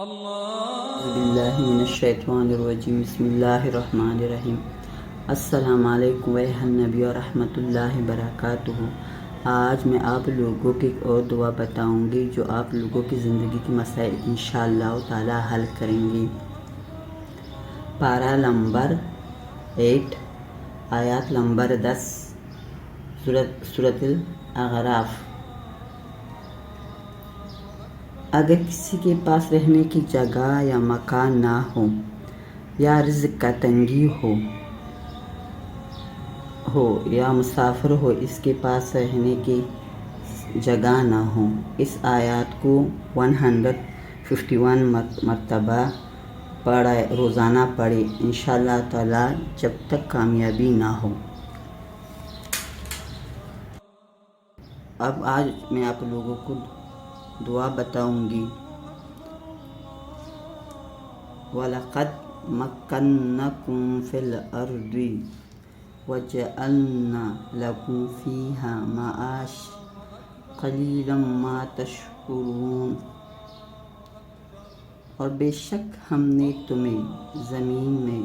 اعوذ باللہ من الشیطان الرجیم بسم اللہ الرحمن الرحیم السلام علیکم ویہ النبی و رحمۃ اللہ وبرکاتہ۔ آج میں آپ لوگوں کی ایک اور دعا بتاؤں گی جو آپ لوگوں کی زندگی کے مسائل انشاءاللہ تعالی حل کریں گی۔ پارہ نمبر 8 آیات نمبر 10 سورۃ الاعراف۔ اگر کسی کے پاس رہنے کی جگہ یا مکان نہ ہو یا رزق کا تنگی ہو یا مسافر ہو، اس کے پاس رہنے کی جگہ نہ ہو، اس آیات کو 151 مرتبہ روزانہ پڑھے انشاءاللہ تعالی جب تک کامیابی نہ ہو۔ اب آج میں آپ لوگوں کو دعا بتاؤں گی۔ وَلَقَدْ مَكَّنَّاكُمْ فِي الْأَرْضِ وَجَعَلْنَا لَكُمْ فِيهَا مَعَاشًا قَلِيلًا مَا تَشْكُرُونَ۔ اور بے شک ہم نے تمہیں زمین میں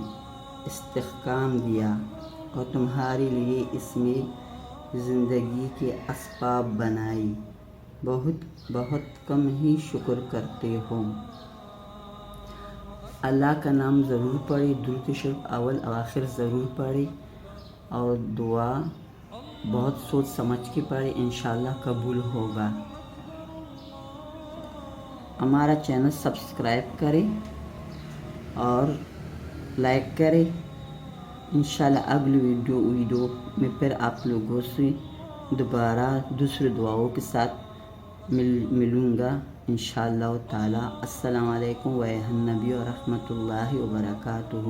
استحکام دیا اور تمہارے لیے اس میں زندگی کے اسباب بنائی، بہت کم ہی شکر کرتے ہو۔ اللہ کا نام ضرور پڑھے، درود شریف اول آخر ضرور پڑھے اور دعا بہت سوچ سمجھ کے پڑھے، انشاءاللہ قبول ہوگا۔ ہمارا چینل سبسکرائب کرے اور لائک کرے۔ انشاءاللہ اگلی ویڈیو میں پھر آپ لوگوں سے دوبارہ دوسری دعاؤں کے ساتھ ملوں گا انشاءاللہ تعالی۔ السلام علیکم ویہ النبی و رحمۃ اللہ وبرکاتہ۔